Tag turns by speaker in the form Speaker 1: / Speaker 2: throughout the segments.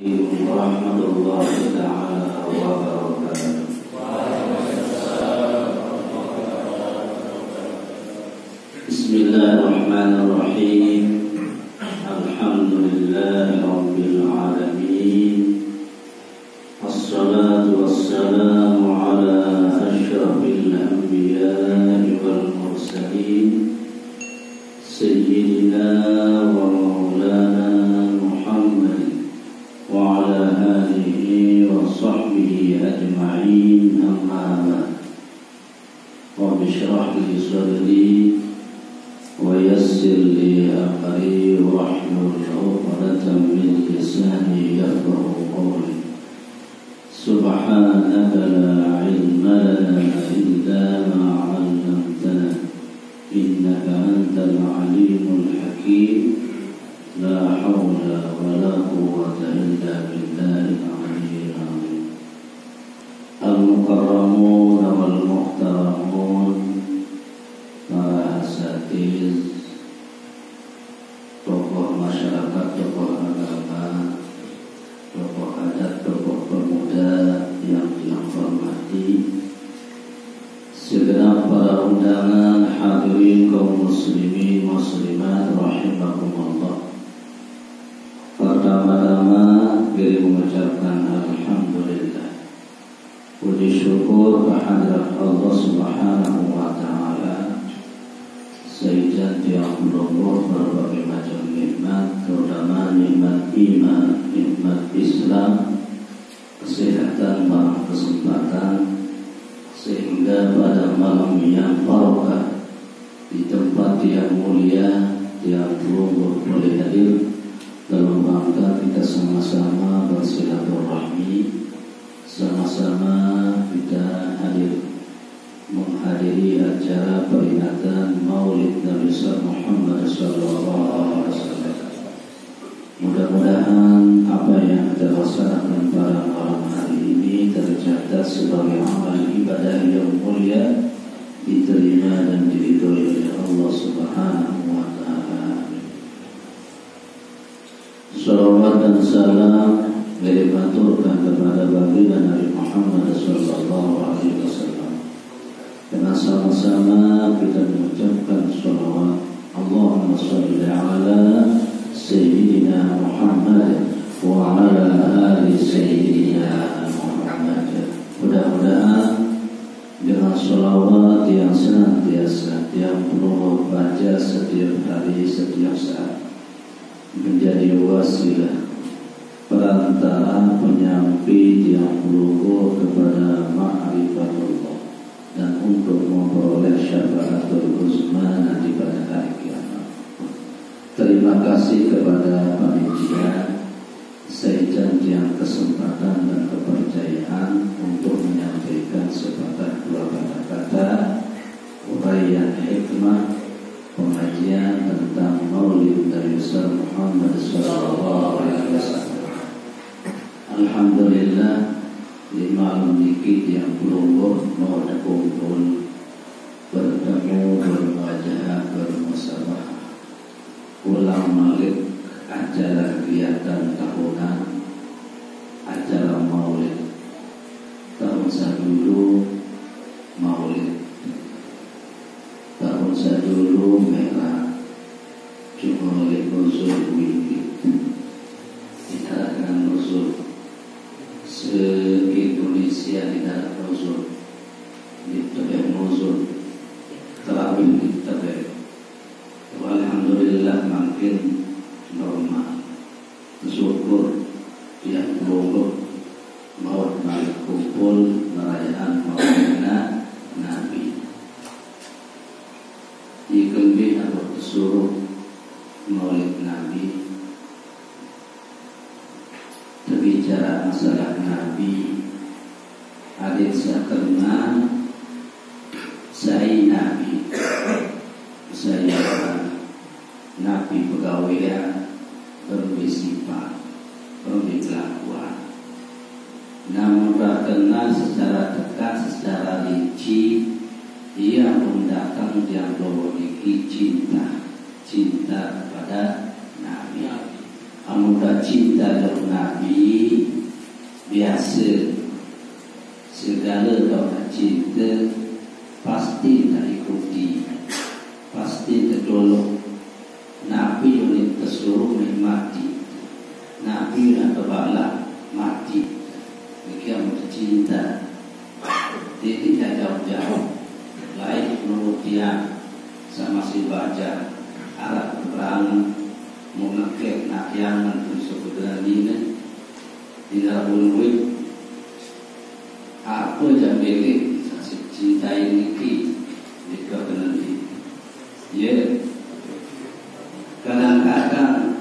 Speaker 1: Warahmatullahi ta'ala wabarakatuh. Bismillahirrahmanirrahim. Alhamdulillahi rabbil alamin. Assalatu wassalamu ala asyrafil anbiya'i wal mursalin Sayyidina wa maulana Muhammad wa ala alihi wa sahbihi ajma'in, amma ba'd. Rabbi shrah li sadri wa yassir li amri wahlul 'uqdatam min lisani yafqahu qawli. Subhanaka la ilma lana illa ma 'allamtana innaka antal 'alimul hakim. La haula wa la quwwata illa billahil aliyyil azim. Al-mukarramun wal muhtaramun, para asatiz, tokoh masyarakat, tokoh agama, tokoh adat, tokoh pemuda yang dihormati, segenap para undangan, hadirin kaum muslimin muslimat rahimakumullah. Pertama-tama diri mengucapkan alhamdulillah, puji syukur kehadirat Allah Subhanahu wa taala, sehingga tiap berumur berbagai macam nikmat, terutama nikmat iman, nikmat Islam, kesehatan, malam kesempatan, sehingga pada malam yang barokah di tempat yang mulia, tiap berumur boleh hadir dalam rangka kita sama-sama bersilaturahmi, sama-sama kita menghadiri acara peringatan Maulid Nabi Muhammad SAW. Mudah-mudahan apa yang kita laksanakan pada malam hari ini tercatat sebagai amal ibadah yang mulia, diterima dan diridhoi oleh Allah Subhanahu wa taala. Salawat dan salam dimaturkan kepada baginda Nabi Muhammad sallallahu alaihi wasallam. Dengan sama-sama kita mengucapkan salawat, Allahumma shalli ala Sayyidina Muhammad wa ala ali Sayyidina Muhammad. Mudah-mudahan dengan salawat yang senantiasa yang perlu baca setiap hari, setiap saat, menjadi wasilah perantara penyampai yang meluhur kepada ma'rifatullah dan untuk memperoleh syafaatul uzma nanti pada hari kiamat. Terima kasih kepada panitia sehingga kesempatan dan kepercayaan untuk menyampaikan sepatah dua kata-kata uraian hikmah pengajian tentang Maulid Nabi Muhammad sallallahu alaihi wasallam. Alhamdulillah, di malam dikit yang berumur mau kumpul, bertemu, berwajah, bermusyawarah, ulang malik acara kegiatan tahunan, acara Maulid tahun sadulu, Maulid tahun sadulu merah, cuma oleh nuzul wiki. Kita akan nuzul se-Indonesia, tidak nuzul ditabek nuzul terawih ditabek. Alhamdulillah makin normal, syukur yang berumur mau balik kumpul perayaan Maulid Nabi. Dikembih atau disuruh Maulid Nabi, berbicara masalah Nabi, hadis sakerna saya Nabi, saya Nabi pegawaian, bersifat, berkelakuan. Namun tak kenal secara dekat, secara rinci, ia mendatang yang memiliki cinta kepada Nabi. Amuda cinta dengan Nabi biasa segala kau cinta pasti tak ikuti, pasti tertolong. Nabi yang tersuruh mati, Nabi yang terbalak mati. Mereka cinta, dia tidak jauh-jauh. Lain menurut dia sama si baca Arab perang mengekek nakyangan sebenarnya di dalam bunuh apa yang milik cinta ini jika kena di ya kadang-kadang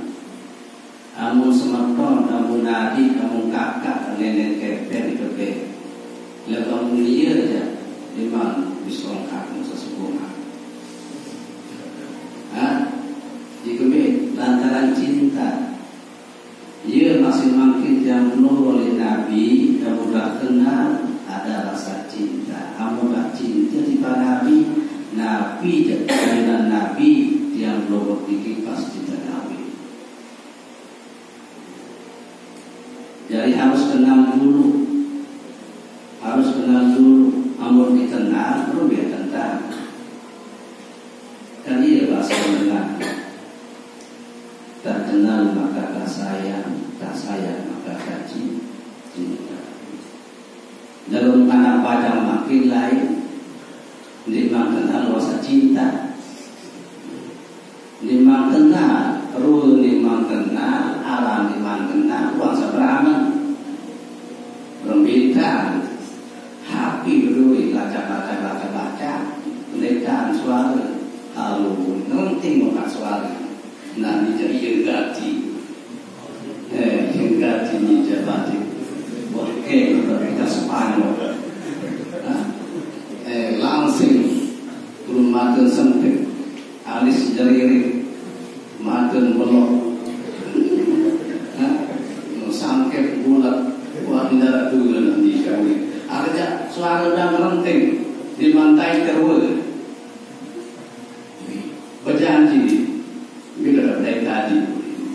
Speaker 1: amun semeton amun adik amun kakak nenek kepen itu ke lepas mulia aja memang disongkak sesebuah lantaran cinta, ia masih makin diambil oleh Nabi. Kamu dah kenal ada rasa cinta. Kamu dah cinta di Nabi, Nabi dan Nabi yang belum berpikir pasti terkawin. Jadi harus kenal dulu, harus kenal dulu. Amun dikenal, baru dia tentang. Kan ia bahasa mengenal. Tak kenal maka tak sayang, tak sayang maka tak cinta. Dalam anak pada makin lain, memang kenal rasa cinta, memang kenal, rul memang kenal, alam memang kenal, kuasa beramal, berbincang, hati berdua, baca, lekan suara, lalu nanti muka suara. Nanti jadi ganti, ganti ni jabati, boleh kita Spanyol, langsung belum makan sempit, alis jari, makan belok, sangkep bulat, buat darah dulu nanti kami. Ada suara dan renting di mantai terus, berjanji. Bila dari tadi,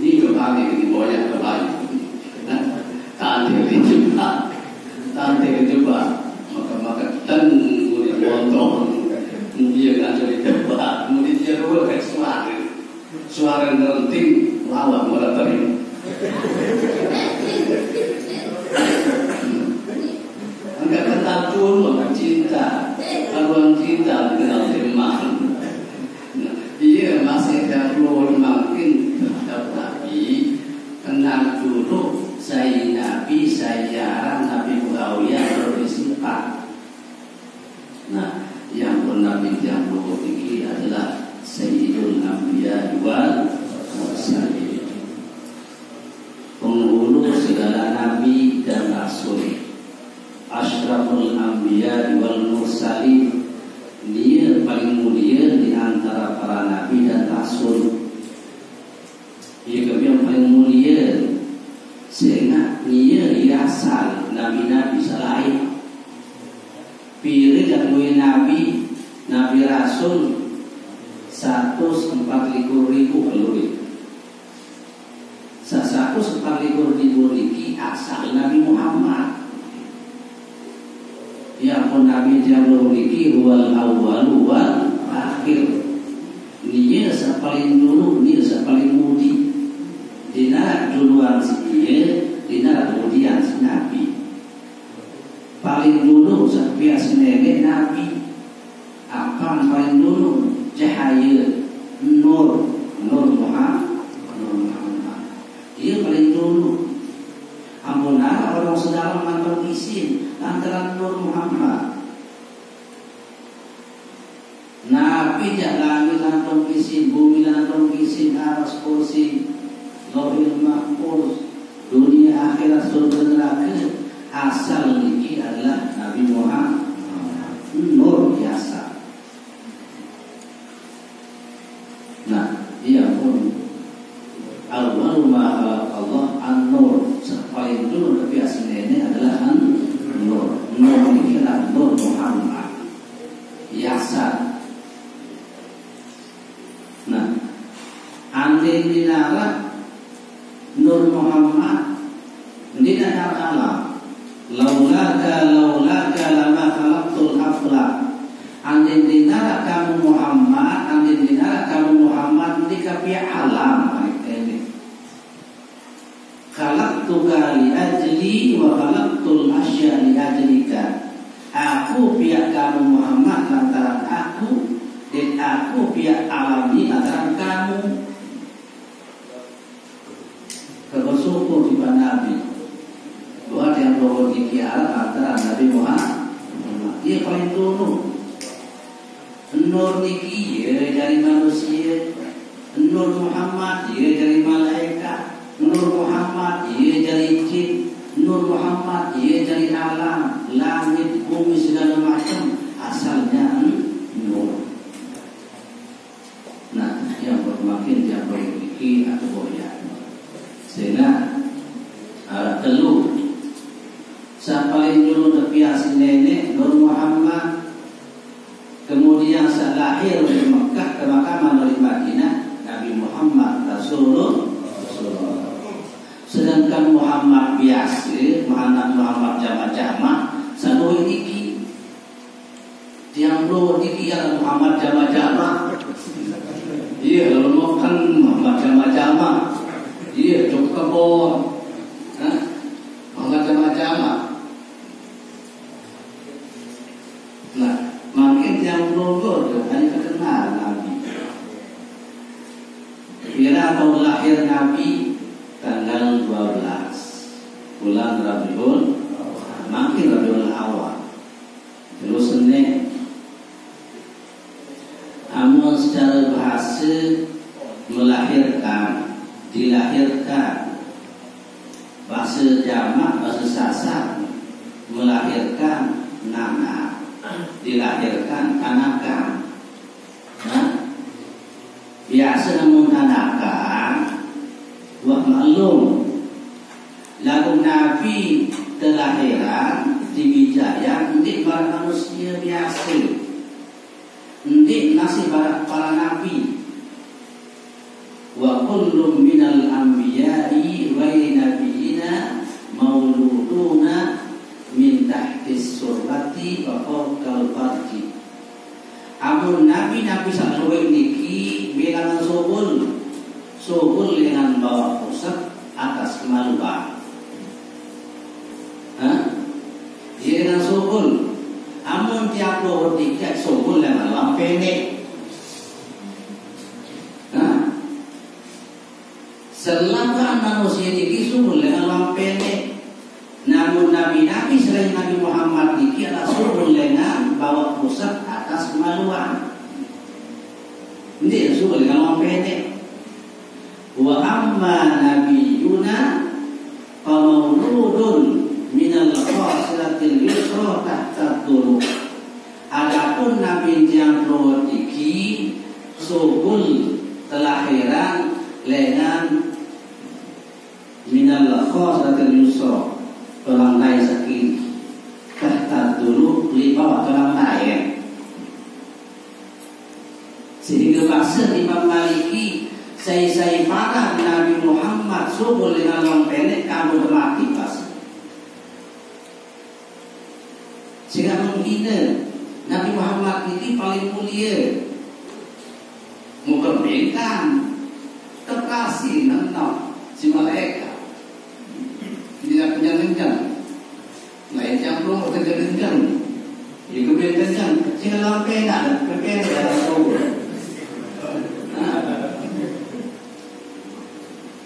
Speaker 1: ini kembali ke bawah kembali. Tadi dijumpa, maka tunggu di bontong. Dia kan jadi debat, kemudian dia dua suara renting lawan moratorium. Enggak kenal dulu orang cinta, orang cinta kenal teman. Dia masih perlu makin terhadap Nabi. Kenal dulu saya Nabi, saya jarang Nabi Muawiyah berisipat. Nah, yang Nabi yang perlu ini adalah Sayyidul Anbiya wal Mursalin, penghulu segala Nabi dan Rasul, Ashraful Anbiya wal Mursalin. Dia paling mulia di antara para nabi dan rasul. Dia yang paling mulia sehingga dia asal nabi-nabi selain. Pilih dan mulia nabi rasul 140.000 keluri. 140.000 ini asal Nabi Muhammad. Ya pun Nabi yang memiliki wal awal wal akhir. Dia paling dulu, dia paling mudi. Dina duluan dia, dina kemudian si Nabi. Paling dulu sampai nenek Nabi. Apa paling dulu? Cahaya, nur Muhammad. Dia paling dulu. Amunah orang saudara mantan isin antara Nur Muhammad. Nabi jalan lantung isin, bumi lantung isin, aras kursi, Lauhul Mahfuz, dunia akhirat surga neraka. Asal ini adalah Nabi Muhammad. Nur biasa. Nah, ia pun awal ma Allah an-nur. Paling dulu tapi aslinya ini adalah nur. Nur ini adalah Nur Muhammad. Biasa. Nah, andai dinara Nur Muhammad dinara alam
Speaker 2: laulaka lama khalaqtul aflaq. Andin dinara kamu Muhammad ketika pihak alam ini. Khalaqtuka li ajli wa khalaqtul asya li ajlika. Aku pihak kamu Muhammad lantaran aku, dan aku pihak alam ini lantaran kamu. Bersyukur di Nabi buat yang bawa dikiara antara Nabi Muhammad. Dia paling turun. Nur niki dari manusia, Nur Muhammad dari malaikat, Nur Muhammad dari jin, Nur Muhammad dari alam, langit, bumi segala macam asalnya nur. Nah, yang bermakin yang berfikir atau boya, sehingga telur. Siapa paling dulu terbiasa nenek Nur Muhammad. Kemudian saat lahir dari Mekah ke Makaman dari Madinah Nabi Muhammad Rasulullah. Sedangkan Muhammad biasa, Muhammad jama-jama, satu ini yang belum ini adalah Muhammad jama-jama. Iya, kalau mau kan Muhammad jama-jama. Iya, cukup kebon. Muhammad jama-jama. Nah, makin yang belum hanya kenal Nabi. Kira tahun lahir Nabi tanggal 12 bulan Rabiul, makin Rabiul Awal. Terus ini, amun secara bahasa melahirkan, dilahirkan, bahasa jamak, bahasa sasar melahirkan nana, dilahirkan anakan. Biasa namun anakan wah maklum lagu Nabi kelahiran di Wijaya ndik para manusia biasa, ndik nasib para nabi. Wa kullu minal anbiya'i wa nabiyina mauluduna min tahtis surati wa fawqal farji. Amun nabi-nabi saklowe niki bilangan subul dengan bawa pusat atas kemaluan. Dia dengan subul. Amun tiap lo tiga subul dengan lampene. Selama manusia niki subul dengan lampene. Namun nabi-nabi selain Nabi Muhammad niki adalah subul dengan bawa pusat atas kemaluan. Ini subul dengan lampene. Wa amma nabiyuna qamauludun minal khasiratil yusra tahta dulu. Adapun nabi yang prodiki subul kelahiran lengan minal khasiratil yusra pelantai sakit tahta dulu lima pelantai. Sehingga bahasa Imam Maliki saya parah Nabi Muhammad subul dengan orang pendek kamu mati pas. Sehingga menghina Nabi Muhammad ini paling mulia. Mengembangkan terkasih nenok si malaikat. Dia punya rencana. Lain yang belum ada rencana. Ia kebetulan sehingga orang pendek kebetulan subul.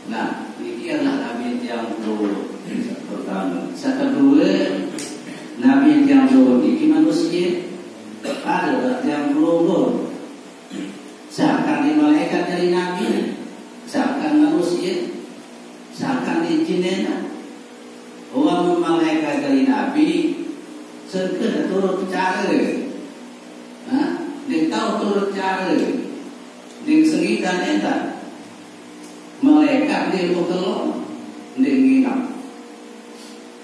Speaker 2: Nah, ini adalah Nabi yang pertama. Kedua, Nabi yang ini manusia ada yang pelonggor. Seakan di malaikat dari Nabi, seakan manusia, seakan di jinena. Orang malaikat dari Nabi, sekedar turut cara, dia tahu turut cara, dia segi dan entar. Malaikat dia berkelon, dia nginap.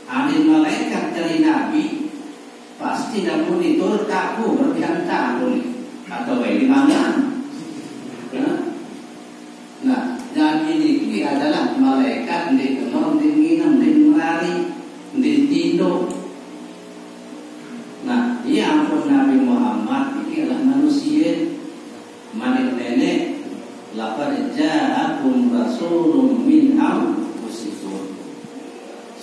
Speaker 2: Adin malaikat dari Nabi pasti dah pun diturut kaku berbiantang boleh atau di mana? Nah, Nabi ini adalah malaikat dia kelon, dia nginap, dia melari, dia tidur.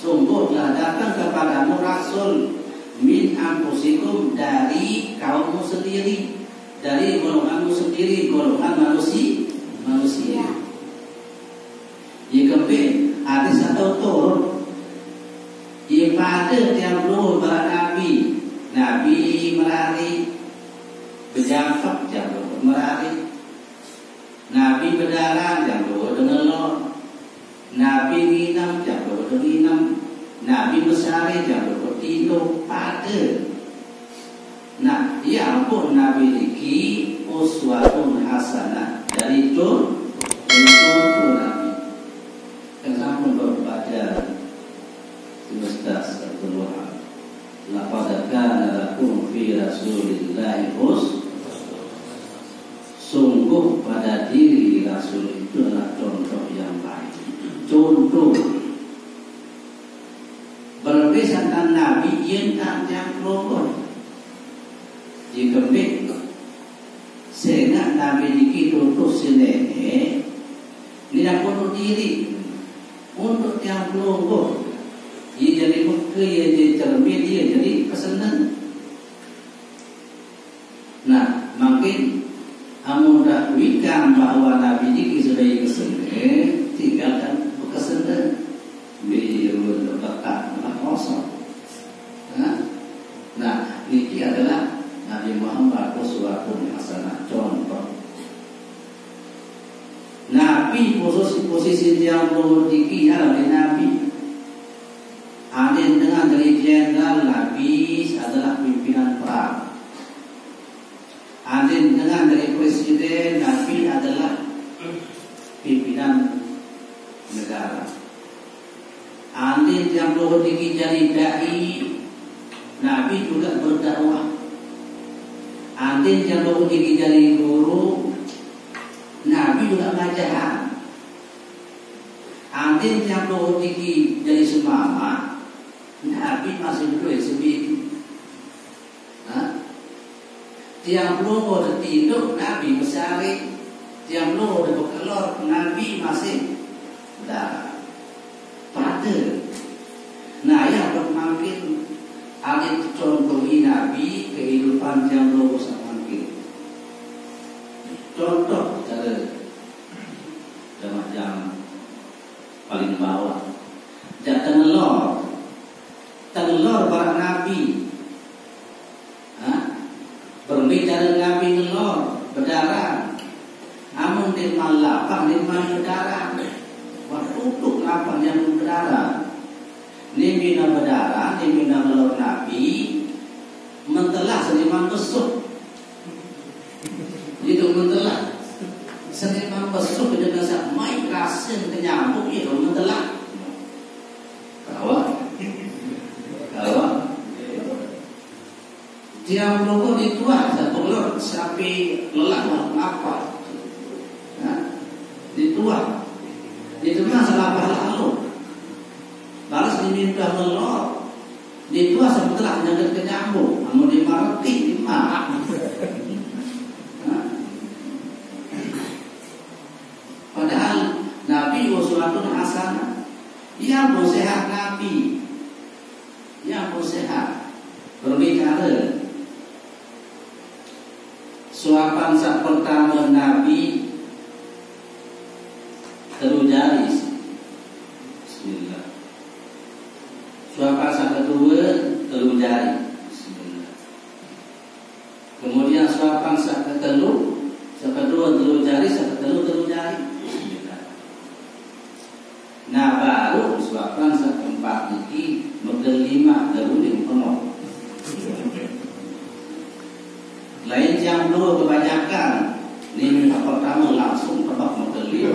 Speaker 2: sungguh telah datang kepadamu rasul min anfusikum, dari kaummu sendiri, dari golonganmu sendiri, golongan manusia. Jika hadis atau tur pada tiap luhur para nabi merari berjangkap jam luhur merari, nabi berdarah jam luhur dengan lor, nabi nginam jam luhur nginam, nabi bersari jam luhur tidur pada. Nah, ya pun nabi iki uswatun hasanah, dari contoh nabi. Kenapa berbeda Ustaz Abdul Wahab? Laqad kana lakum fi Rasulillahi sungguh pada diri Rasul itu adalah contoh yang baik. Contoh berbeda dengan Nabi yang tak jangkau. Jika sehingga Nabi ini contoh sini tidak bunuh diri untuk yang pelonggor. Ia jadi muka, ia jadi cermin, ia jadi kesenang. Nah, makin amun dakwikan bahwa Nabi ini sudah kesenang, tinggalkan kesenang. Biar berletak kosong. Nah, ini adalah Nabi Muhammad uswatun hasanah, contoh. Nabi posisi yang berhenti adalah Nabi. Adin dengan dari jenderal, Nabi adalah pimpinan perang. Adin dengan dari presiden, Nabi adalah pimpinan negara. Adin yang berhenti jadi dai, Nabi juga berdakwah. Adin yang berhenti jadi guru, Nabi juga ngajar. Adin yang berhenti jadi semama, Nabi masih boleh sendiri. Tiang belum ada tidur, Nabi bersari. Tiang belum ada berkelor, Nabi masih dah pada. Nah, yang bermakin ada contohi Nabi kehidupan yang belum semakin. Contoh cara yang paling bawah, jangan telur para nabi, berbicara nabi telur berdarah, namun di malapang di mana berdarah, waktu tutup lapang yang berdarah, ni bina berdarah, ni bina telur nabi, mentelah seniman besuk, itu mentelah seniman besuk dengan sak mai rasen kenyambung itu mentelah, dia merokok dituah satu telur sampai lelah apa? Dituah, dituah selapah lalu. Balas diminta telur, dituah setelah nyangkut ke nyambung, namun dimarati dimarah. Padahal Nabi uswatun hasanah, dia mau sehat Nabi, dia mau sehat berbicara. Suapan saat pertama Nabi terujari, bismillah. Suapan saat kedua terujari, bismillah. Kemudian suapan saat kedua terujari, saat kedua terujari, bismillah. Nah, baru suapan saat keempat ini berkelima terujari penuh. Lain yang dua kebanyakan, ini minta pertama langsung tebak modeli.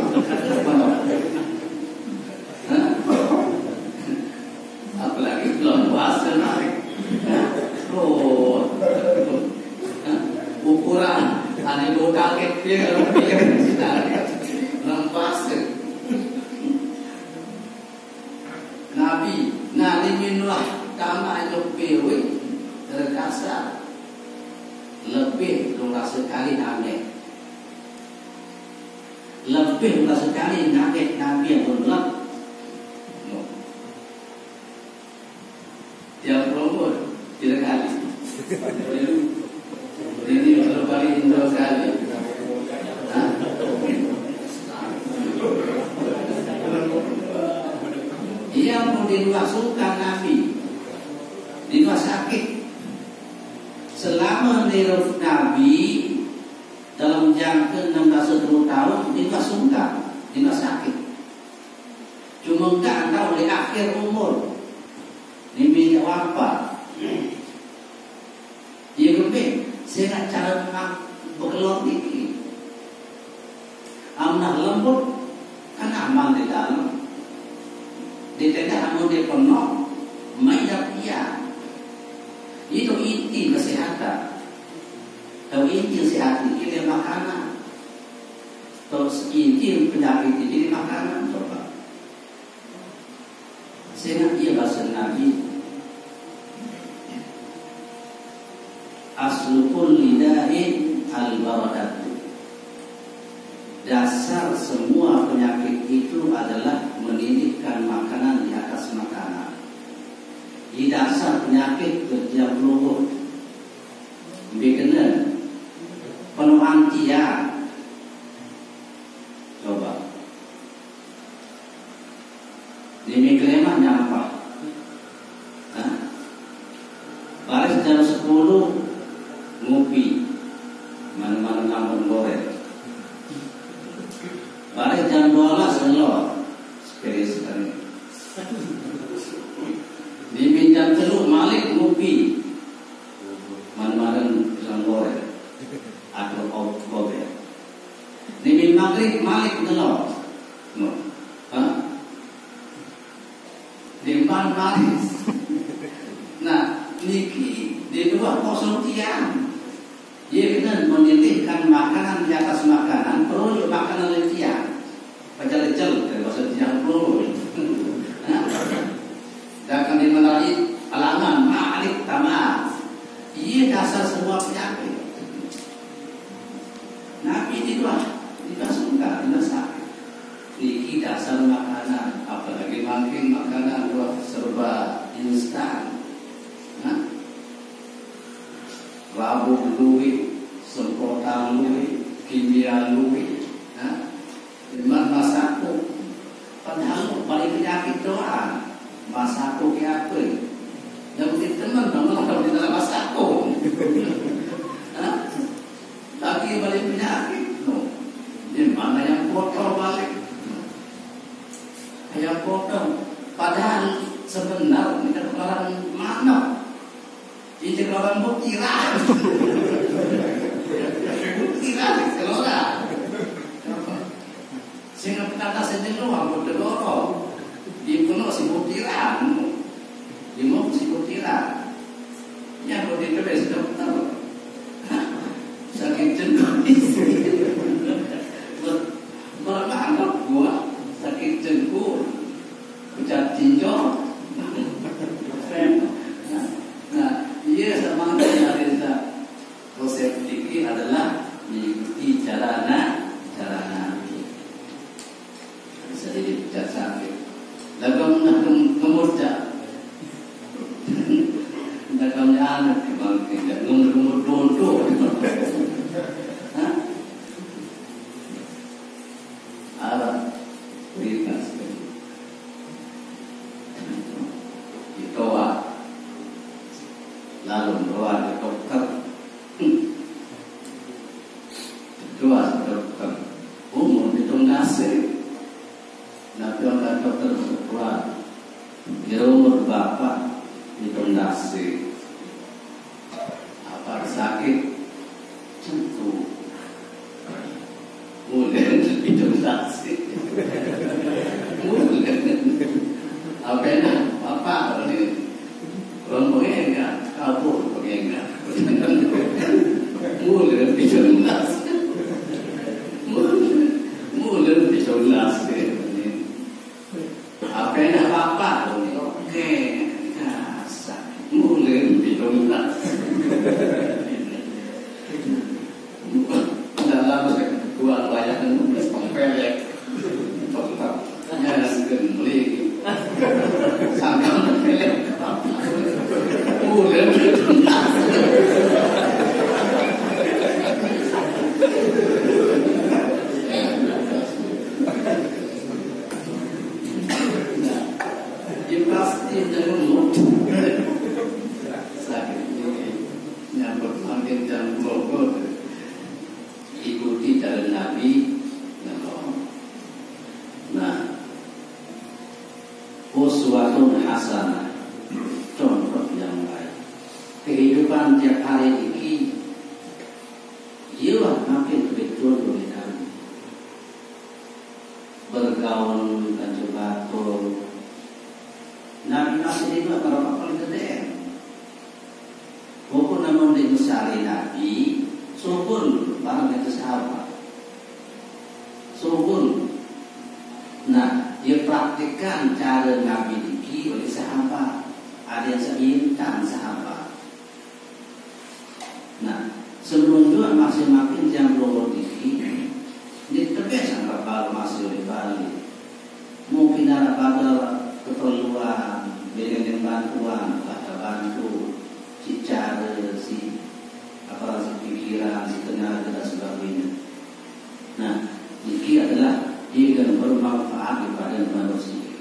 Speaker 2: Apalagi belum puasa naik. Ukuran ada dua kaget dia kalau pikir belum puasa. Nabi, minumlah tamak itu piwi terkasa. Lebih dua sekali aneh, lebih dua sekali nabi yang berlak. Yang promo 3 kali. Ini baru kali 2 kali. Ia mau dimasukkan Nabi di rumah sakit. Selama hidup Nabi dalam jangka 16-20 tahun dimasukkan di rumah sakit. Cuma tak tahu di akhir umur ini minyak wafat. Ia keping saya nak cara berkeluar dikit. Amanah lembut kan aman di dalam. Di tenda amun dia penuh mayat dia. Itu inti kesehatan. Tahu inti kesehatan itu makanan. Terus inti penyakit itu makanan. Coba. Saya dia bahasa Nabi. Aslu kulli da'in al-barakatuh. Dasar semua penyakit itu adalah menitipkan makanan di atas makanan. Di dasar penyakit kerja peluru bikinnya penuh antian. Coba ini kelemahan apa? Baris jam 10 ngopi mana-mana ngambung goreng. Baris jam 12 ngelor sekali sekali. Di jam 3 malik ngopi mana-mana pisang goreng atau gober. Di maghrib malik ngelor. Di manis. Nah, niki di 2 tiang. Dia benar menitipkan makanan di atas makanan, perlu makanan letian. Pecel-pecel dari bahasa tiang perlu. Dan akan dimenai alaman ma'alik tamah. Ia dasar semua penyakit. Nabi itu suka dimasak. Niki dasar makanan, apalagi makin makanan serba instan. Rabuk luwi, semprotan luwi, kimia luwi, dengan masako. Padahal balik penyakit doang, masako kayak apa? Yang penting teman dong kalau di dalam masako. Lagi balik penyakit, di mana yang kotor balik? Yang kotor. Padahal sebenarnya kita orang mana? Ini orang butiran. Butiran keluar. Sehingga kata sendiri luar berdorong. Di penuh si butiran. Di mau si butiran. Yang butiran bebas dokter. Sakit jenggot. Berapa anak gua sakit jenggot. Ucap tinjau. Ia semangat dari konsep fikih adalah mengikuti cara Nabi. Bisa dibaca sampai. Lagu kemudian, lagunya anak kembali tidak ngomong dodo. Alat bebas. Itoa. Lalu doa di dokter. Doa di dokter. Umur hitung nasib. Nabi orang dokter berdoa. Di umur bapak hitung nasib. Apa sakit? Tentu. Mulai hitung nasib. Mulai. Apa enak? Bapak ini. Orang pengennya kabur pengennya mulai dijelas mulai dijelas apa yang apa oke kasar mulai dijelas dalam dua layanan pelek hanya segini sampai pelek makin jangan lu. Sakit nyambut makin jangan lu. Ikuti jalan Nabi. Nah, uswatun hasanah, contoh yang baik. Kehidupan tiap hari ini, jiwa makin lebih contoh dari Nabi. Bergaul dan coba Nabi masih itu kalau paling gede. Walaupun namun dibesari Nabi, subul barang itu sahabat. Subul. Nah, dia praktikkan cara Nabi diki oleh sahabat. Ada yang seintan sahabat. Nah, sebelum juga masih makin jam loro diki, ini terbiasa bakal masih oleh Bali. Mungkin ada bakal keperluan, dengan bantuan, ada bantu, si cara, si apa si pikiran, si tenaga dan sebagainya. Nah, diki adalah yang bermanfaat kepada manusia.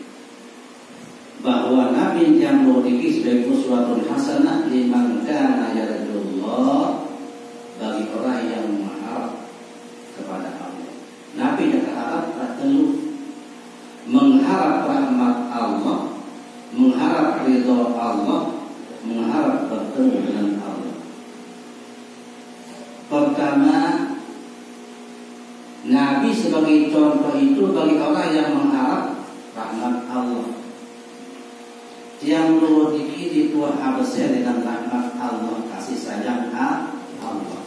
Speaker 2: Bahwa Nabi yang memiliki sebagai uswatun hasanah liman kana yarjullah, bagi orang yang mengharap kepada Allah. Nabi yang berharap mengharap rahmat Allah, mengharap ridha Allah, mengharap bertemu dengan Allah. Pertama, Nabi sebagai contoh itu bagi orang yang mengharap rahmat Allah. Yang memiliki Tuhan habasnya dengan rahmat Allah, kasih sayang Allah.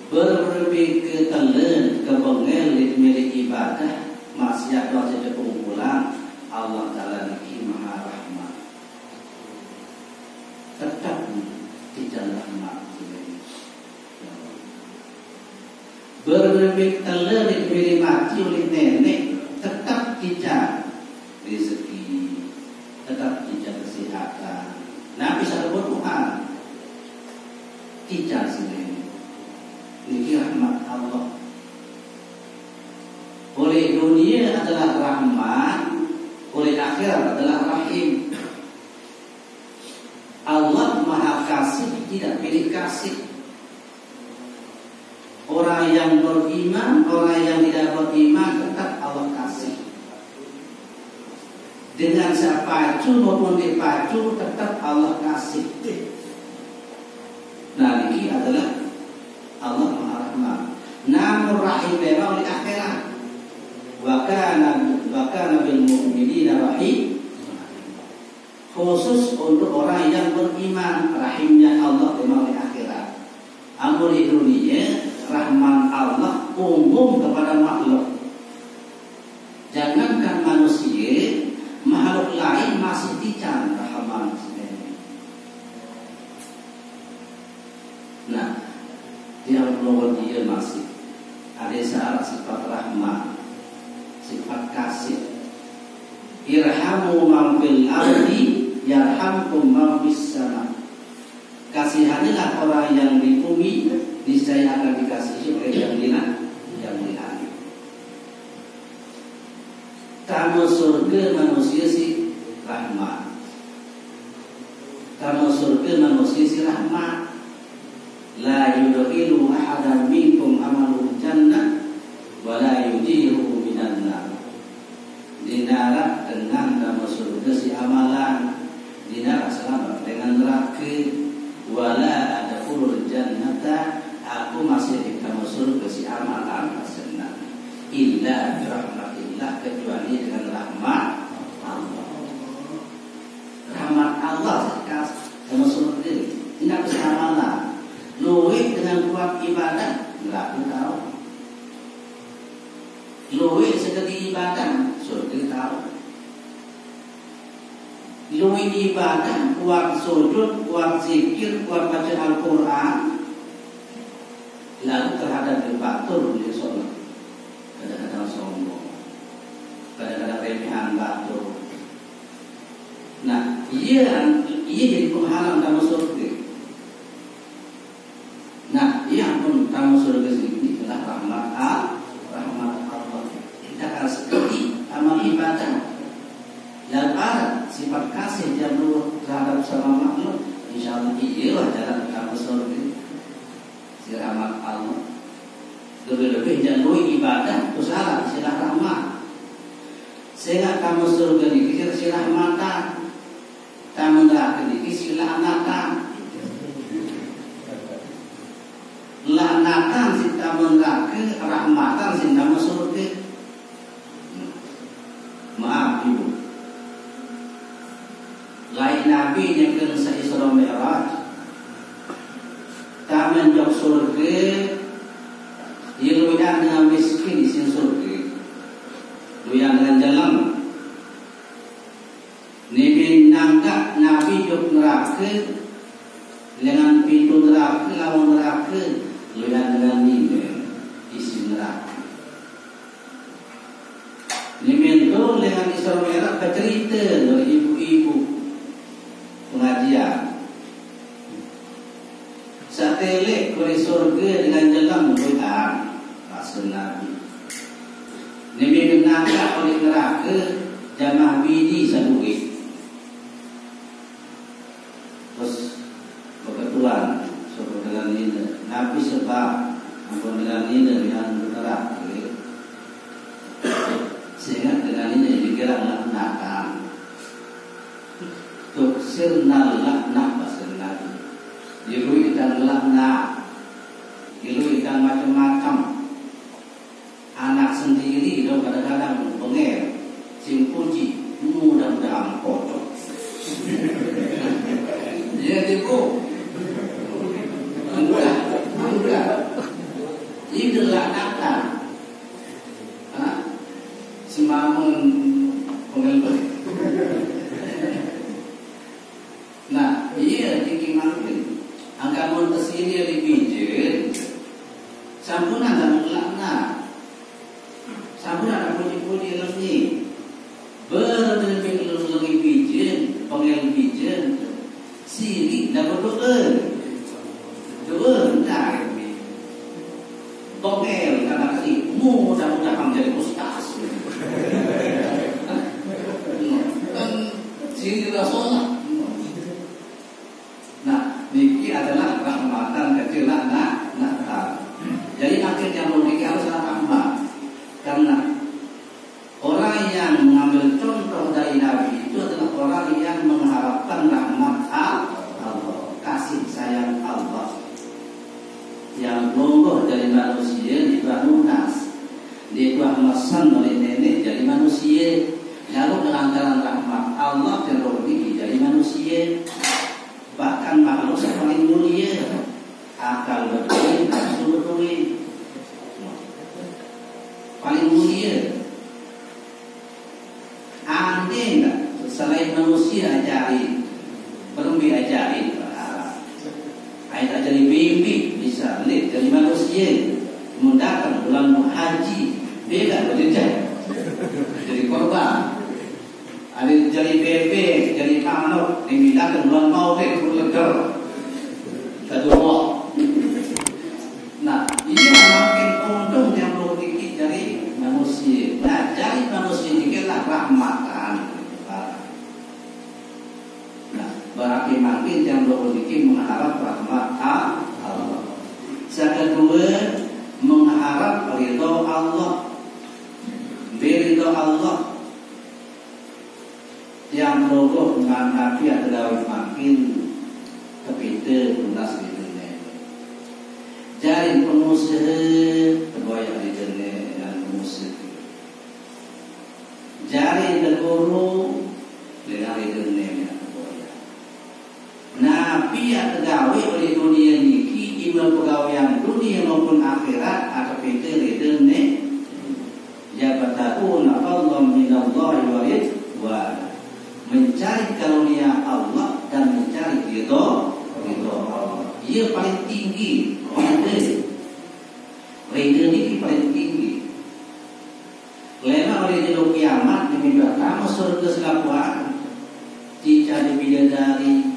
Speaker 2: Berlebih ke telan, ke bengel, milik ibadah, maksiat dosa kumpulan, Allah Ta'ala niki maha rahmat. Tetap di jalan rahmat. Berlebih terlerik pilih mati oleh nenek, tetap tidak rezeki, tetap tidak kesehatan. Nabi sadar Tuhan tidak sini. Ini rahmat Allah. Oleh dunia adalah rahmat, oleh akhirat adalah rahim. Allah maha kasih, tidak pilih kasih. Orang yang beriman, orang yang tidak beriman tetap Allah kasih. Dengan sepacu maupun dipacu tetap Allah kasih. Nah, ini adalah Allah Maha Rahman. Namun rahim memang di akhirat. Wa kana bil mu'minina rahim. Khusus untuk orang yang beriman, rahimnya Allah memang di akhirat. Amun di dunia rahman Allah umum kepada makhluk. Jangankan manusia, makhluk lain masih dican rahman. Nah, yang belum dia masih ada syarat sifat rahman, sifat kasih. Irhamu man fil ardi yarhamkum man fis sama. Kasihanilah orang yang di bumi, niscaya akan dikasihi oleh yang di langit. Tamu surga manusia si rahmat. Tamu surga manusia si rahmat. La yudkhilu ahadan minkum amaluhu jannah wa la yujiruhu minan nar. Dinarak dengan tamu surga si amalan, dinarak selamat dengan neraka. Wala ada ulul jannata, aku masih di kamu surga si amalan senang. Illa rahmatillah, kecuali dengan rahmat Allah. Rahmat Allah sekas kamu surga tidak bisa amalan. Luwih dengan kuat ibadah, laku tahu. Luwih sekali ibadah, surga tahu. Luwih ibadah, kuat sujud, kuat zikir, kuat baca Al-Quran, lalu terhadap batur oleh sholat. Kadang-kadang sombong, kadang-kadang remehan batur. Nah, ia jadi penghalang tamu surga. Nah, ia pun tamu surga ini adalah rahmat Allah. Kita akan sekali amal ibadah. Dan ada sifat kasih jam lu terhadap sama makhluk, insya Allah iyalah jalan kamu surga. Si rahmat Allah. Lebih-lebih jangan ibadah, usaha silah rahmat. Sehingga kamu surga dikisir silah rahmatan, kamu neraka dikisir laknatan. Laknatan si kamu neraka, rahmatan si kamu surga. Maaf ibu, lain Nabi yang kena sa Isra Mi'raj, kamu jauh surga. Ia luyan dengan miskin di sini surga, luyan dengan jalan. Nabi nangka Nabi jauh neraka dengan pintu neraka, lawan neraka, luyan dengan ini isi neraka. Nabi itu dengan Isra Mi'raj bercerita dari ibu-ibu pengajian. Satelit dari surga dengan jalan Quran Rasul Nabi. Nabi menangkap oleh neraka jamaah bidi saduri. Terus kebetulan suruh dengan ini Nabi sebab ampun dengan ini dengan neraka. Sehingga dengan ini dikira laknatan. Tuksirna laknat bahasa Nabi. Ilu ikan laknat, ilu ikan macam-macam. Anak sendiri dong kadang-kadang bengel, simpuji, mudah-mudahan kocok. Jadi bu, enggak, itu laknatan. Semamun bengel. Nah, iya dikimakin. Angkamun kesini dipijit, sampunan dan laknat, sampunan ada puji-puji lengi, berlebih-lebih pijit, pengel pijit, sirik dan berdoa, enggak, pengel karena kasih mudah-mudahan jadi ustaz, dan sirik rasulullah. Niki adalah rahmatan kecil nak. Jadi akhirnya logik harus rahmat. Karena orang yang mengambil contoh dari Nabi itu adalah orang yang mengharapkan rahmat Allah, kasih sayang Allah. Yang longgoh dari manusia itu lunas, dia masan oleh nenek jadi manusia. Lalu dengan rahmat Allah terlebih jadi manusia. Bahkan makhluk yang paling mulia, akal betul, nafsu betul, paling mulia. Andai enggak selain manusia ajari, belum diajari. Ayat ajari bibi bisa lihat dari manusia, mendapatkan bulan haji, beda berjaya, jadi korban. Ada jadi bebek, jadi manuk, dimintakan bulan maulid, berlegar, kedua. Nah, ini makin untung yang logik dari manusia. Nah, dari manusia ini lah rahmatan. Nah, berarti makin yang logik mengharap rahmat Allah. Yang kedua, mengharap ridho Allah. Ridho Allah. Yang rogoh dengan Nabi adalah makin kepita lunas di dunia. Jadi pengusaha terbayar di dunia dengan pengusaha. Jadi terguru dengan di dunia yang terbayar. Nabi yang tergawe di dunia ini, iman pegawaian dunia maupun akhirat atau kepita di dunia. Ya batahuna Allah minallahi wa ridwan. Mencari karunia Allah dan mencari ridho Allah. Ia paling tinggi. Ridho ini paling tinggi. Lena oleh judul kiamat diminta kamu surga selapuan. Dicari bidadari,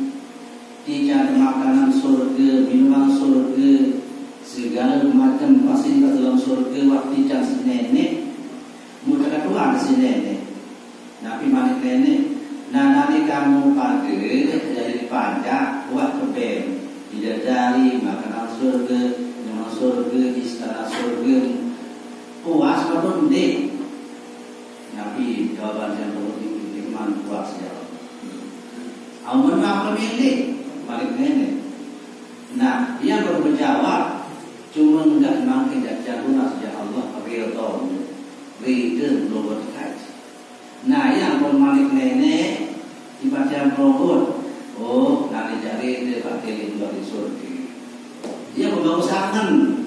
Speaker 2: dicari makanan surga, minuman surga, segala macam fasilitas dalam surga. Waktu dicari si nenek, mudah kedua si nenek. Nabi malik nenek. Nah nanti jamu pada jadi pajak buat keben bidadari makanan surga nyaman surga istana surga puas atau tidak? Nabi jawaban yang berarti iman puas ya. Amun apa milik balik nenek. Nah, dia baru menjawab, cuma enggak memang tidak jaduna sejak Allah ridho, ridho belum berkaji. Nah, yang berbalik nenek dibaca prohut, oh nanti cari dia pakai itu di surga. Dia membawa sangan,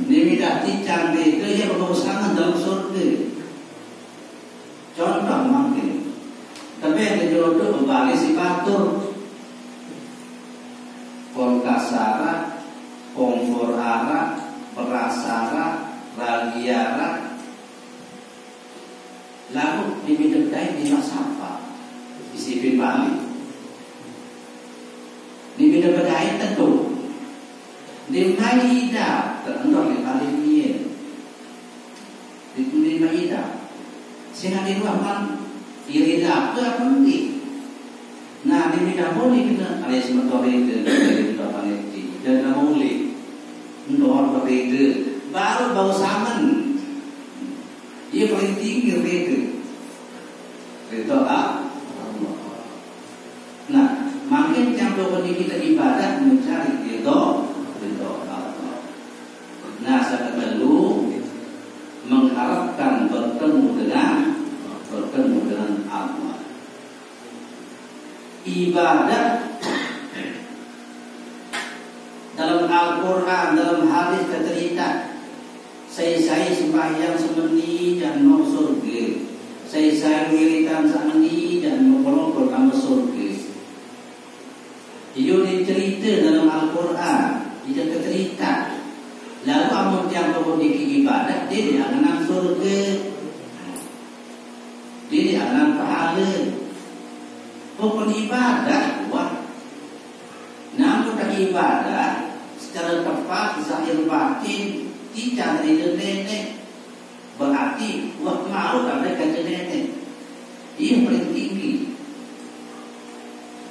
Speaker 2: dia tidak ticang dia membawa sangan dalam surga. Contoh mungkin. Tapi yang jodoh berbalik si batur Kolkasara Komforara Perasara Ragiara lalu dimidai di Masapa isi Bali dimidai tentu di Maida terendor di Bali di Maida sehingga di ruangan irida ke penting. Nah, di bidang boleh kita ada sementara itu dari kita paniti dan boleh ndor berbeda baru bau saman. Ia paling tinggi berbeda. Itu Allah. Nah, makin yang kita ibadat mencari itu Allah. Nah, sekarang dulu mengharapkan bertemu dengan Allah. Ibadat dalam Al-Quran, dalam hadis tercerita, saya sembahyang semeni dan mau surga, saya wiridan semeni dan mau pertama surga. Itu dicerita dalam Al-Quran, itu tercerita. Lalu amun yang memiliki ibadat dia diangan surga. Dia akan pahala. Bukan ibadah buat. Namun ibadah secara tepat zahir batin tidak dari nenek. Berarti buat mau ada kerja nenek. Ia paling tinggi.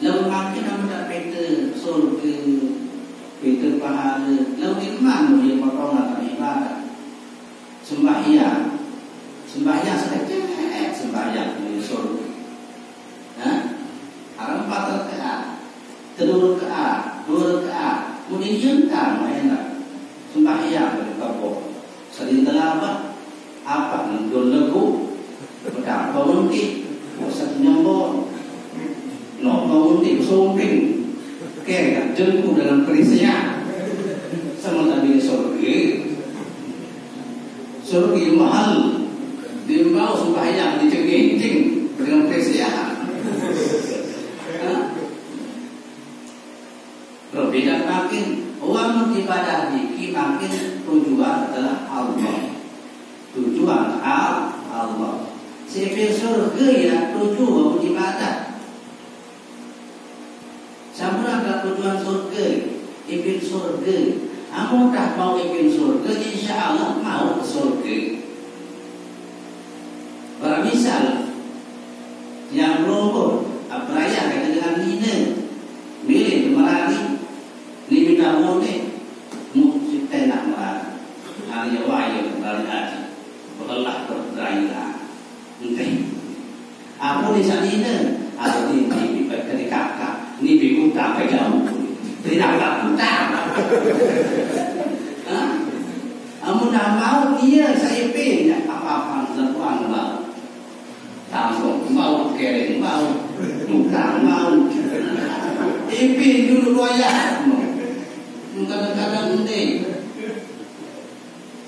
Speaker 2: Lalu makin ada peta surga, peta pahala. Lalu iman dia potong ibadah. Sembahyang saja. Sembahyang di surga. Ada 4 rakaat, 3 rakaat, 2 rakaat. Kemudian enak. Sembahyang dari kabur. Sering terlambat. Apa nundul lagu? Berapa unti? Bosan nyambung. Nopau unti sumping. Kayak jengku dalam kerisnya. Sama tadi surga. Surga mahal. Dia mau sembahyang dicengking dengan presiden. Berbeda makin orang beribadah dikit makin tujuan adalah Allah. Tujuan Allah. Sifat surga ya tujuan beribadah. Sama ada tujuan surga, ingin surga. Kamu dah mau ingin surga, insya Allah mau ke surga. Misal yang berumur beraya kata dengan Nina milih merari ni minta mone musik tenak merari hari awal merari aja belah beraya entah apa ni salina ada ni bagi kakak ni biku tak pegang tidak tak amun mau dia saya pin apa-apa lakukan mau langsung mau kering mau tukang mau ipin dulu royak kadang-kadang nanti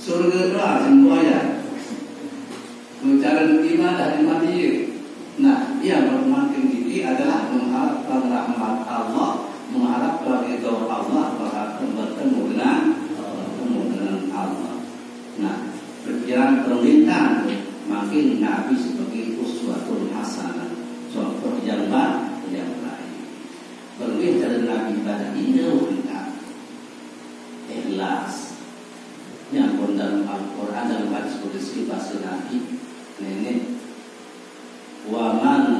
Speaker 2: surga doa semua ya bicara ibadah di mati. Nah, yang bermakin tinggi adalah mengharapkan rahmat Allah, mengharapkan ridho Allah, mengharapkan bertemu dengan Allah. Nah, pikiran permintaan makin Nabi sebagai uswatun hasanah, contoh yang baik. Berlebih dari Nabi pada ini kita ikhlas. Yang pun dalam Al-Quran dalam hadis qudsi bahasa Nabi nenek waman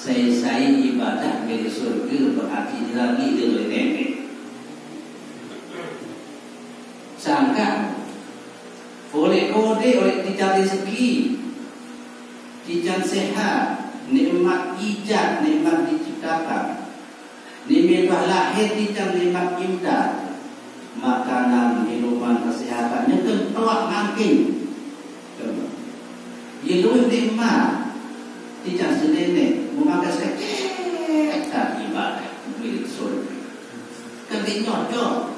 Speaker 2: Saya ibadah ke surga berarti lagi oleh nenek. Sangka oleh kode oleh dicari rezeki, dicari sehat, nikmat ijab, nikmat diciptakan, nikmat lahir dicari nikmat imdad, makanan, minuman, kesehatannya kentuak makin. Ia lebih nikmat, dicari senenek, memakai sekejap tak ibadah milik surga. Ketika nyocok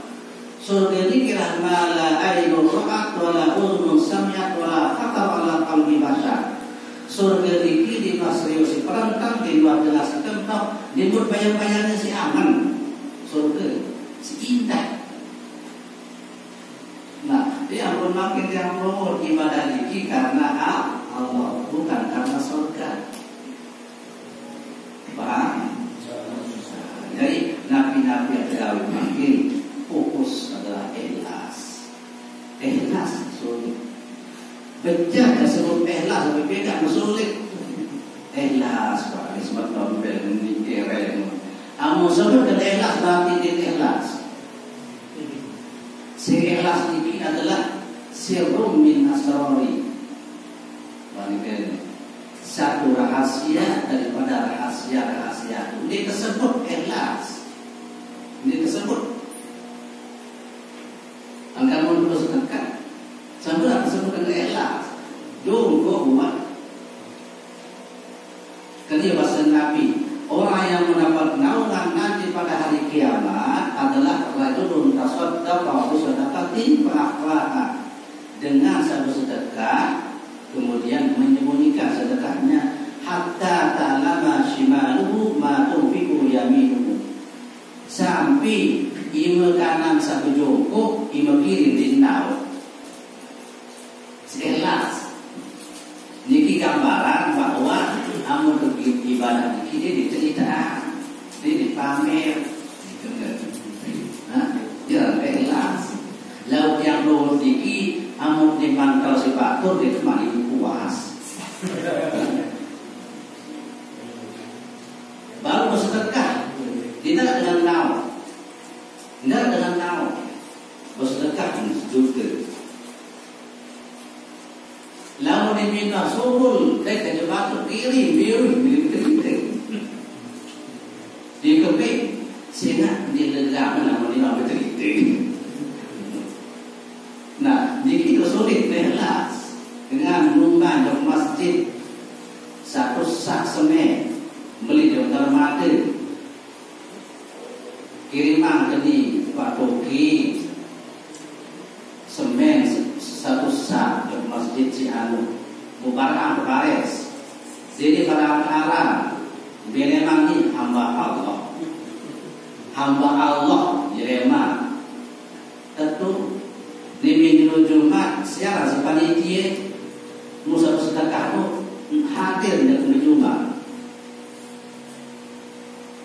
Speaker 2: surga ini kira mala ainun ra'at wala udhun sami'at wala khatar ala qalbi bashar. Surga ini di serius perantang di luar jelas kentok di luar bayang-bayangnya si aman. Surga si indah. Nah, dia pun makin yang mau ibadah ini karena Allah, bukan karena surga. Paham? Jadi nabi-nabi yang terdahulu makin fokus adalah ikhlas. Ikhlas sulit. Baca tersebut ikhlas tapi beda sulit. Ikhlas Pak, sebab tombel ini keren. Amun sebut dan ikhlas berarti dia ikhlas. Si ikhlas ini adalah sirrum min asrari. Satu rahasia daripada rahasia-rahasia itu. Ini tersebut ikhlas. Ini tersebut. Angkat mundur sedekah. Sambil tersebut dengan ikhlas. Junggu umat. Kerja bahasa Nabi. Orang yang mendapat naungan nanti pada hari kiamat adalah rajulun tasaddaqa bi sadaqatin fa akhlaha. Dengan satu sedekah kemudian menyembunyikan sedekahnya hatta ta'lama shimaluhu ma tunfiqu yaminuhu. Sampai ima kanan satu jongkok, ima kiri dinau. Jelas. Niki gambaran bahwa amun ibadah niki dia diceritakan, dia dipamer. Ya jelas. Laut yang lurus niki amun dimantau si batur dia kembali puas. Baru bersedekah, tidak dengan nau, tidak dengan nau, bersedekah juga. Lalu diminta subul, dia kerja batur kiri, biru, dikepik, sehingga dia lega namun dia mau bercerita. Nah, jika itu sulit ikhlas dengan nyumbang ke masjid satu sak semen beli di dermata kiriman ke di Pak Toki semen satu sak ke masjid Cianu Mubarak Paris. Jadi pada arah Yereman ini hamba Allah Yereman tentu di minggu Jumat siapa si panitia musa sedekah hadir di minggu Jumat.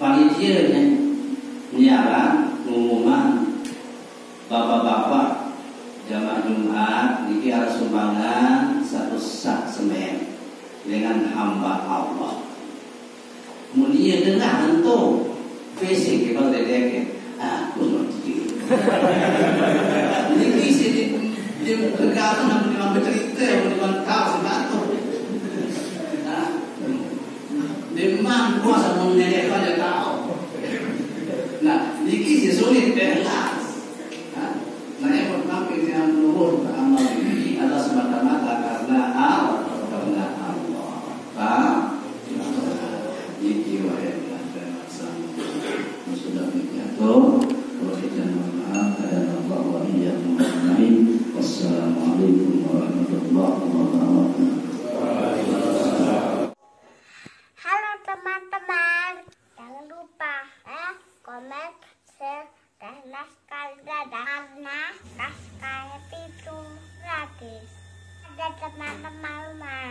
Speaker 2: Panitia yang menyiaran pengumuman bapak-bapak jamaah Jumat niki ada sumbangan satu sak semen dengan hamba Allah. Mulia dengar tentu fisik kalau dedek aku ngerti. Niki sih dia berkata dengan bercerita dengan kau sebatuk. Demam kuasa mengenai pada kau. Nah, niki sih sulit jelas. Nah, yang pertama yang luhur amal ini adalah semata-mata karena Allah. Niki wahai sudah begitu. Kalau kita mohon ada Allah wa iyyakum ajmain. Wassalamualaikum warahmatullahi wabarakatuh.
Speaker 3: Halo teman-teman, jangan lupa komen, share, dan subscribe karena subscribe itu gratis. Ada teman-teman.